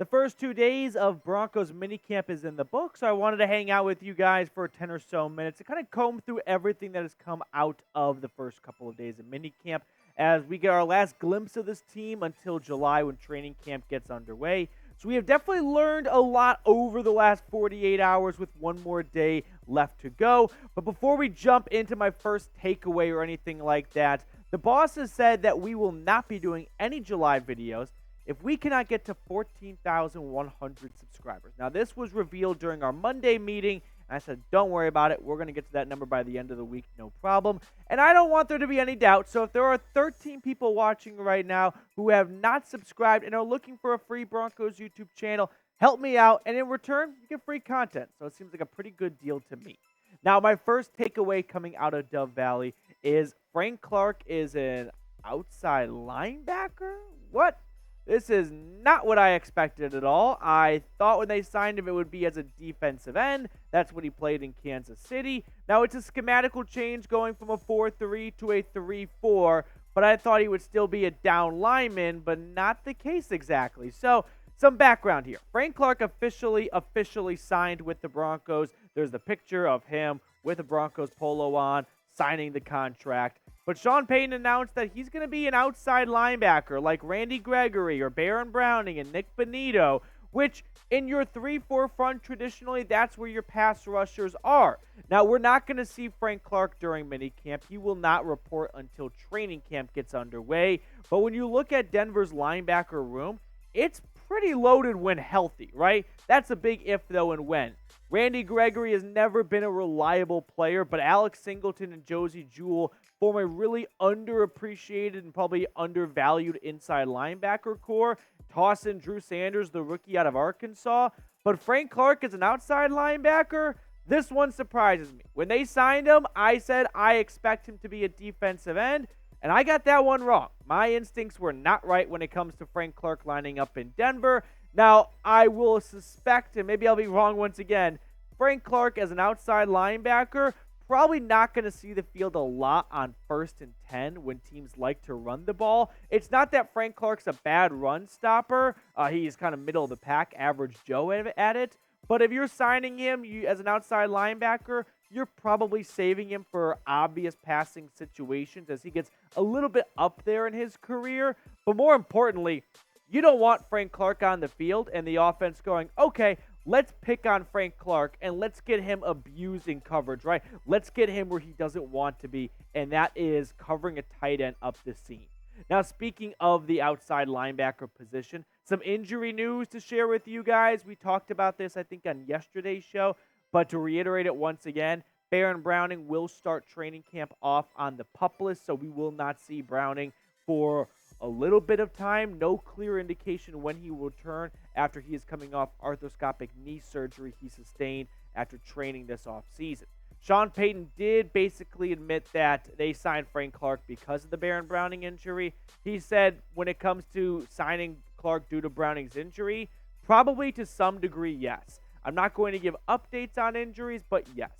The first 2 days of Broncos Minicamp is in the book, so I wanted to hang out with you guys for 10 or so minutes to kind of comb through everything that has come out of the first couple of days of Minicamp as we get our last glimpse of this team until July when training camp gets underway. So we have definitely learned a lot over the last 48 hours with one more day left to go. But before we jump into my first takeaway or anything like that, the boss has said that we will not be doing any July videos if we cannot get to 14,100 subscribers. Now, this was revealed during our Monday meeting, and I said, don't worry about it. We're going to get to that number by the end of the week, no problem. And I don't want there to be any doubt. So if there are 13 people watching right now who have not subscribed and are looking for a free Broncos YouTube channel, help me out. And in return, you get free content. So it seems like a pretty good deal to me. Now, my first takeaway coming out of Dove Valley is Frank Clark is an outside linebacker? What? This is not what I expected at all. I thought when they signed him it would be as a defensive end. That's what he played in Kansas City. Now it's a schematical change going from a 4-3 to a 3-4, but I thought he would still be a down lineman, but not the case exactly. So some background here. Frank Clark officially signed with the Broncos. There's the picture of him with a Broncos polo on, signing the contract. But Sean Payton announced that he's going to be an outside linebacker like Randy Gregory or Baron Browning and Nick Bonito, which in your 3-4 front, traditionally, that's where your pass rushers are. Now, we're not going to see Frank Clark during minicamp. He will not report until training camp gets underway. But when you look at Denver's linebacker room, it's pretty loaded when healthy, right? That's a big if, though, and when. Randy Gregory has never been a reliable player, but Alex Singleton and Josie Jewell form a really underappreciated and probably undervalued inside linebacker core. Toss in Drew Sanders, the rookie out of Arkansas. But Frank Clark is an outside linebacker. This one surprises me. When they signed him, I said I expect him to be a defensive end, and I got that one wrong. My instincts were not right when it comes to Frank Clark lining up in Denver. Now, I will suspect, and maybe I'll be wrong once again, Frank Clark as an outside linebacker, probably not going to see the field a lot on 1st and 10 when teams like to run the ball. It's not that Frank Clark's a bad run stopper. He's kind of middle of the pack, average Joe at it. But if you're signing him as an outside linebacker, you're probably saving him for obvious passing situations as he gets a little bit up there in his career. But more importantly, you don't want Frank Clark on the field and the offense going, okay, let's pick on Frank Clark and let's get him abusing coverage, right? Let's get him where he doesn't want to be, and that is covering a tight end up the seam. Now, speaking of the outside linebacker position, some injury news to share with you guys. We talked about this, I think, on yesterday's show, but to reiterate it once again, Baron Browning will start training camp off on the PUP list, so we will not see Browning for a little bit of time. No clear indication when he will return after he is coming off arthroscopic knee surgery he sustained after training this offseason. Sean Payton did basically admit that they signed Frank Clark because of the Baron Browning injury. He said when it comes to signing Clark due to Browning's injury, probably to some degree, yes. I'm not going to give updates on injuries, but yes.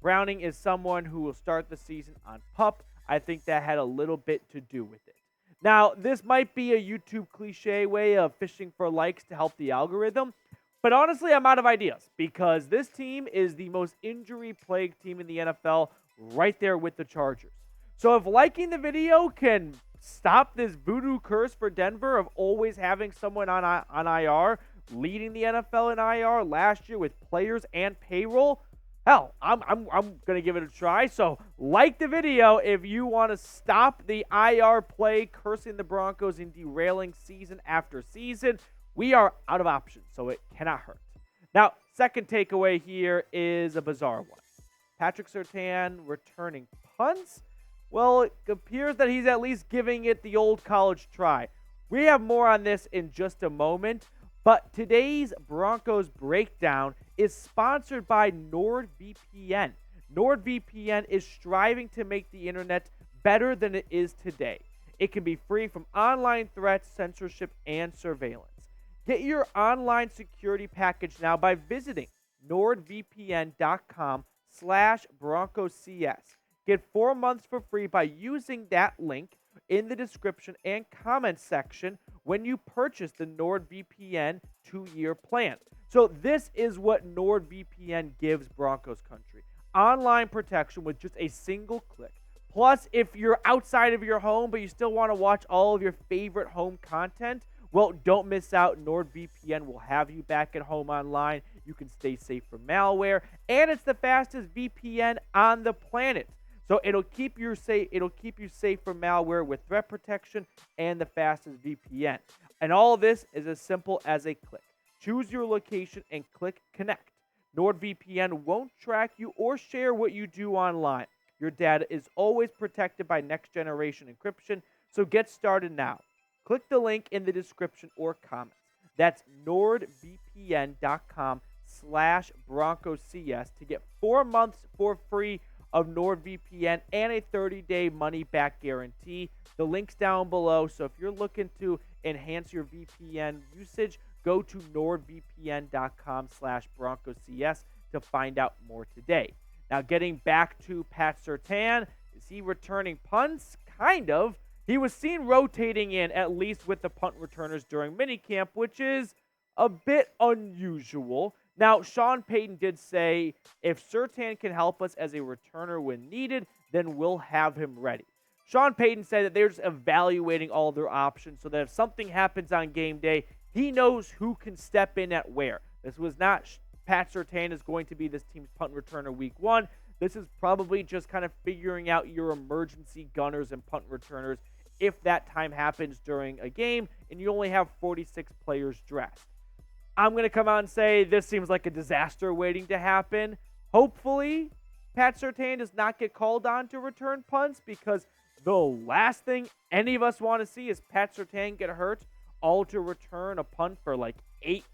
Browning is someone who will start the season on PUP. I think that had a little bit to do with it. Now, this might be a YouTube cliche way of fishing for likes to help the algorithm, but honestly, I'm out of ideas because this team is the most injury-plagued team in the NFL, right there with the Chargers. So if liking the video can stop this voodoo curse for Denver of always having someone on IR, leading the NFL in IR last year with players and payroll, hell, I'm going to give it a try. So like the video if you want to stop the IR play cursing the Broncos and derailing season after season. We are out of options, so it cannot hurt. Now, second takeaway here is a bizarre one. Patrick Surtain returning punts? Well, it appears that he's at least giving it the old college try. We have more on this in just a moment, but today's Broncos breakdown is sponsored by NordVPN. NordVPN is striving to make the internet better than it is today. It can be free from online threats, censorship, and surveillance. Get your online security package now by visiting nordvpn.com/BroncosCS. Get 4 months for free by using that link in the description and comment section when you purchase the NordVPN 2-year plan. So this is what NordVPN gives Broncos country. Online protection with just a single click. Plus, if you're outside of your home but you still want to watch all of your favorite home content, well, don't miss out. NordVPN will have you back at home online. You can stay safe from malware, and it's the fastest VPN on the planet. So it'll keep you safe. It'll keep you safe from malware with threat protection and the fastest VPN. And all of this is as simple as a click. Choose your location and click connect. NordVPN won't track you or share what you do online. Your data is always protected by next-generation encryption, so get started now. Click the link in the description or comments. That's nordvpn.com/BroncosCS to get 4 months for free of NordVPN and a 30-day money-back guarantee. The link's down below, so if you're looking to enhance your VPN usage, go to nordvpn.com/BroncosCS to find out more today. Now, getting back to Pat Surtain, is he returning punts? Kind of. He was seen rotating in, at least with the punt returners during minicamp, which is a bit unusual. Now, Sean Payton did say, if Surtain can help us as a returner when needed, then we'll have him ready. Sean Payton said that they're just evaluating all their options so that if something happens on game day, he knows who can step in at where. This was not Pat Surtain is going to be this team's punt returner week 1. This is probably just kind of figuring out your emergency gunners and punt returners if that time happens during a game and you only have 46 players dressed. I'm going to come out and say this seems like a disaster waiting to happen. Hopefully, Pat Surtain does not get called on to return punts, because the last thing any of us want to see is Pat Surtain get hurt all to return a punt for like 8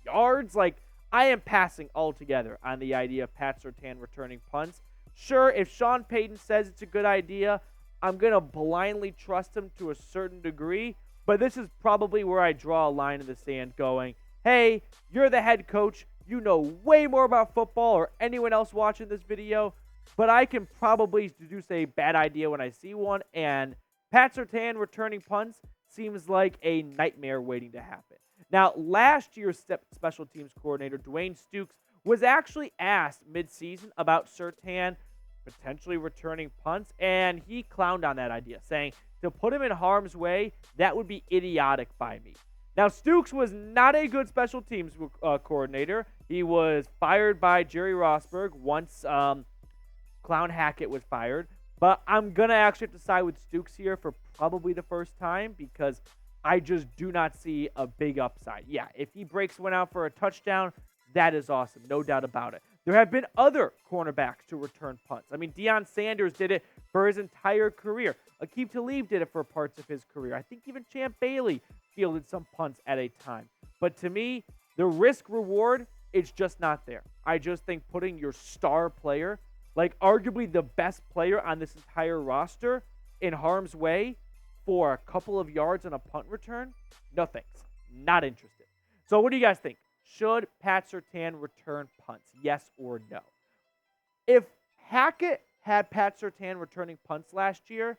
yards. Like, I am passing altogether on the idea of Pat Surtain returning punts. Sure, if Sean Payton says it's a good idea, I'm going to blindly trust him to a certain degree, but this is probably where I draw a line in the sand going, hey, you're the head coach, you know way more about football or anyone else watching this video, but I can probably deduce a bad idea when I see one, and Pat Surtain returning punts seems like a nightmare waiting to happen. Now, last year's special teams coordinator, Dwayne Stukes, was actually asked midseason about Surtain potentially returning punts, and he clowned on that idea, saying to put him in harm's way, that would be idiotic by me. Now, Stukes was not a good special teams coordinator. He was fired by Jerry Rosburg once Clown Hackett was fired, but I'm going to actually have to side with Stukes here for probably the first time, because I just do not see a big upside. Yeah, if he breaks one out for a touchdown, that is awesome, no doubt about it. There have been other cornerbacks to return punts. I mean, Deion Sanders did it for his entire career. Aqib Talib did it for parts of his career. I think even Champ Bailey fielded some punts at a time. But to me, the risk-reward is just not there. I just think putting your star player, like arguably the best player on this entire roster, in harm's way for a couple of yards on a punt return, no thanks. Not interested. So what do you guys think? Should Pat Surtain return punts? Yes or no? If Hackett had Pat Surtain returning punts last year,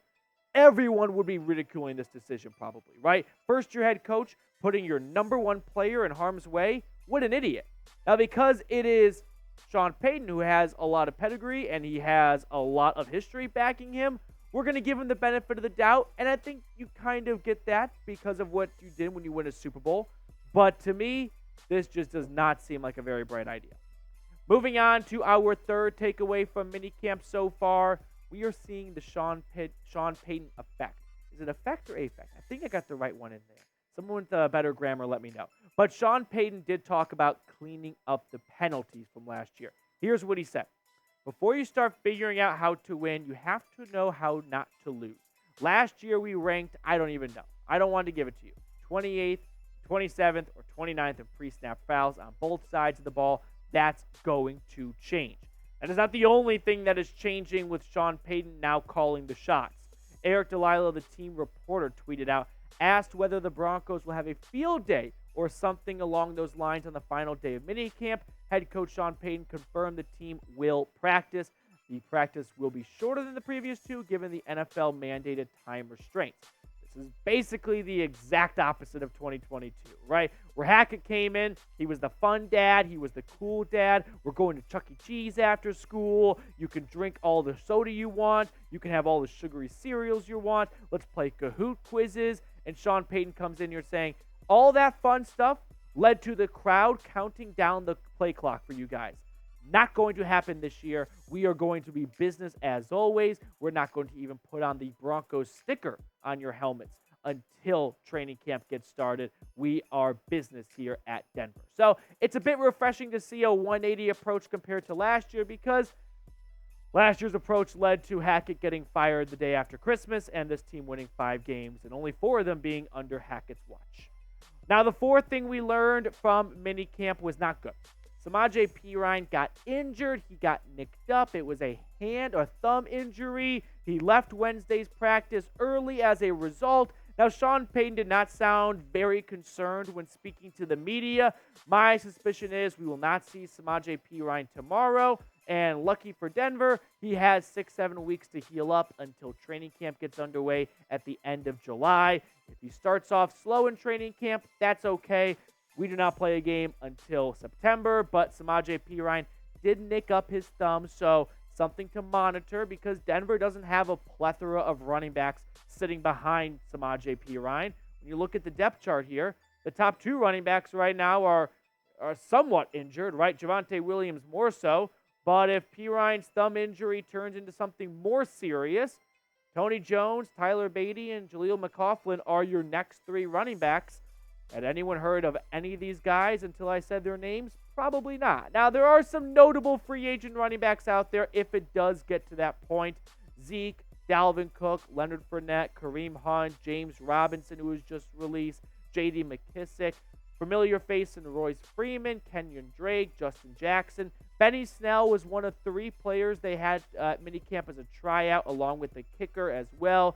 everyone would be ridiculing this decision probably, right? First-year head coach putting your number one player in harm's way? What an idiot. Now, because it is Sean Payton who has a lot of pedigree and he has a lot of history backing him, we're going to give him the benefit of the doubt, and I think you kind of get that because of what you did when you win a Super Bowl. But to me, this just does not seem like a very bright idea. Moving on to our third takeaway from minicamp so far, we are seeing the Sean Payton effect. Is it effect or affect? I think I got the right one in there. Someone with better grammar, let me know. But Sean Payton did talk about cleaning up the penalties from last year. Here's what he said. Before you start figuring out how to win, you have to know how not to lose. Last year we ranked, I don't even know. I don't want to give it to you. 28th, 27th, or 29th in pre-snap fouls on both sides of the ball. That's going to change. That is not the only thing that is changing with Sean Payton now calling the shots. Eric Delilah, the team reporter, tweeted out, asked whether the Broncos will have a field day or something along those lines on the final day of minicamp. Head coach Sean Payton confirmed the team will practice. The practice will be shorter than the previous two, given the NFL mandated time restraints. This is basically the exact opposite of 2022, right? Where Hackett came in, he was the fun dad, he was the cool dad. We're going to Chuck E. Cheese after school. You can drink all the soda you want. You can have all the sugary cereals you want. Let's play Kahoot quizzes. And Sean Payton comes in here saying, all that fun stuff led to the crowd counting down the play clock for you guys. Not going to happen this year. We are going to be business as always. We're not going to even put on the Broncos sticker on your helmets until training camp gets started. We are business here at Denver. So it's a bit refreshing to see a 180 approach compared to last year, because last year's approach led to Hackett getting fired the day after Christmas and this team winning 5 games and only 4 of them being under Hackett's watch. Now, the fourth thing we learned from minicamp was not good. Samaje Perine got injured. He got nicked up. It was a hand or thumb injury. He left Wednesday's practice early as a result. Now, Sean Payton did not sound very concerned when speaking to the media. My suspicion is we will not see Samaje Perine tomorrow. And lucky for Denver, he has 6-7 weeks to heal up until training camp gets underway at the end of July. If he starts off slow in training camp, that's okay. We do not play a game until September, but Samaje Perine did nick up his thumb, so something to monitor, because Denver doesn't have a plethora of running backs sitting behind Samaje Perine. When you look at the depth chart here, the top 2 running backs right now are somewhat injured, right? Javonte Williams more so, but if Perine's thumb injury turns into something more serious, Tony Jones, Tyler Beatty, and Jaleel McLaughlin are your next 3 running backs. Had anyone heard of any of these guys until I said their names? Probably not. Now, there are some notable free agent running backs out there if it does get to that point. Zeke, Dalvin Cook, Leonard Fournette, Kareem Hunt, James Robinson, who was just released, J.D. McKissick, familiar face in Royce Freeman, Kenyon Drake, Justin Jackson. Benny Snell was one of 3 players they had at minicamp as a tryout, along with the kicker as well,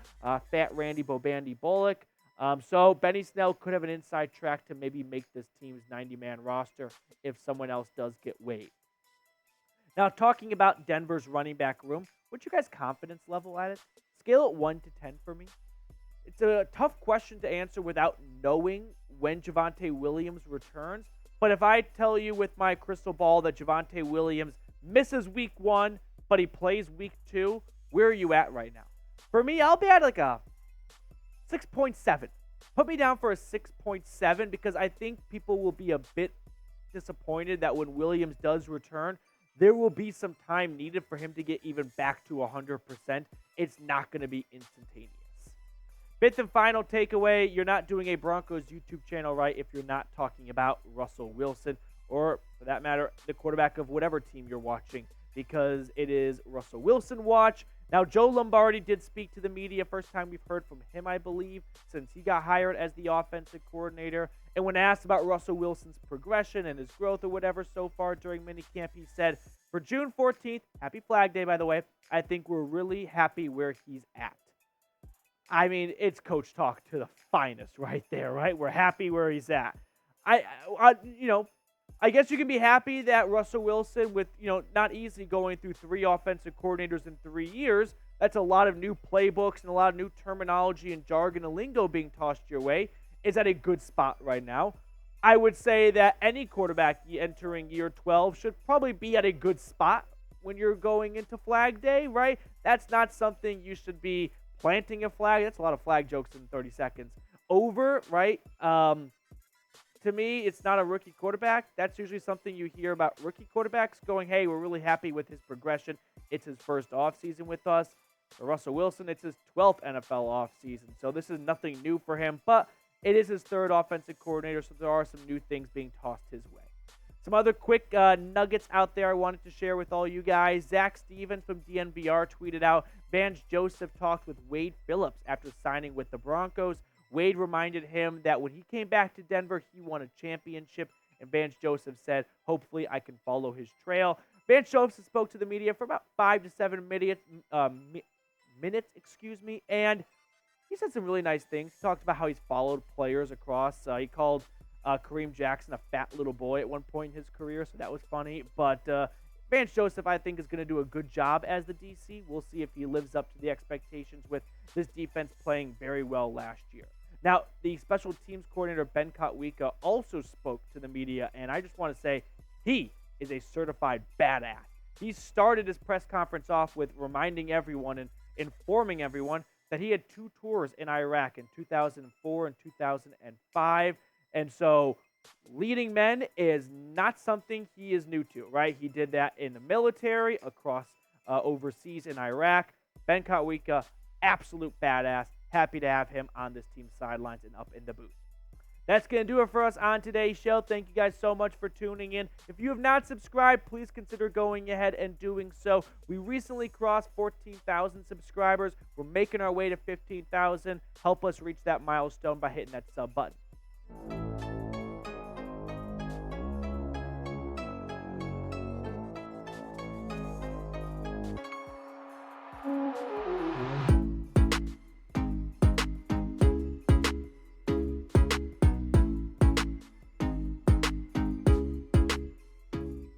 Fat Randy Bobandy Bullock. So Benny Snell could have an inside track to maybe make this team's 90-man roster if someone else does get waived. Now, talking about Denver's running back room, what's your guys' confidence level at it? Scale it 1 to 10 for me. It's a tough question to answer without knowing when Javonte Williams returns. But if I tell you with my crystal ball that Javonte Williams misses week 1, but he plays week 2, where are you at right now? For me, I'll be at like a 6.7. Put me down for a 6.7, because I think people will be a bit disappointed that when Williams does return, there will be some time needed for him to get even back to 100%. It's not going to be instantaneous. Fifth and final takeaway, you're not doing a Broncos YouTube channel right if you're not talking about Russell Wilson, or for that matter, the quarterback of whatever team you're watching, because it is Russell Wilson watch. Now, Joe Lombardi did speak to the media. First time we've heard from him, I believe, since he got hired as the offensive coordinator. And when asked about Russell Wilson's progression and his growth or whatever so far during minicamp, he said, for June 14th, happy Flag Day, by the way, I think we're really happy where he's at. I mean, it's coach talk to the finest right there, right? We're happy where he's at. I guess you can be happy that Russell Wilson, with, not easily going through 3 offensive coordinators in 3 years, that's a lot of new playbooks and a lot of new terminology and jargon and lingo being tossed your way, is at a good spot right now. I would say that any quarterback entering year 12 should probably be at a good spot when you're going into Flag Day, right? That's not something you should be planting a flag. That's a lot of flag jokes in 30 seconds. Over, right? To me, it's not a rookie quarterback. That's usually something you hear about rookie quarterbacks going, hey, we're really happy with his progression. It's his first offseason with us. For Russell Wilson, it's his 12th NFL offseason. So this is nothing new for him, but it is his 3rd offensive coordinator, so there are some new things being tossed his way. Some other quick nuggets out there I wanted to share with all you guys. Zach Stevens from DNVR tweeted out, Vance Joseph talked with Wade Phillips after signing with the Broncos. Wade reminded him that when he came back to Denver, he won a championship, and Vance Joseph said, hopefully I can follow his trail. Vance Joseph spoke to the media for about 5 to 7 minutes, and he said some really nice things. He talked about how he's followed players across. He called Kareem Jackson a fat little boy at one point in his career, so that was funny. But Vance Joseph, I think, is going to do a good job as the DC. We'll see if he lives up to the expectations with this defense playing very well last year. Now, the special teams coordinator, Ben Kotwika, also spoke to the media, and I just want to say he is a certified badass. He started his press conference off with reminding everyone and informing everyone that he had 2 tours in Iraq in 2004 and 2005. And so leading men is not something he is new to, right? He did that in the military, across overseas in Iraq. Ben Kotwika, absolute badass. Happy to have him on this team's sidelines and up in the booth. That's going to do it for us on today's show. Thank you guys so much for tuning in. If you have not subscribed, please consider going ahead and doing so. We recently crossed 14,000 subscribers. We're making our way to 15,000. Help us reach that milestone by hitting that sub button.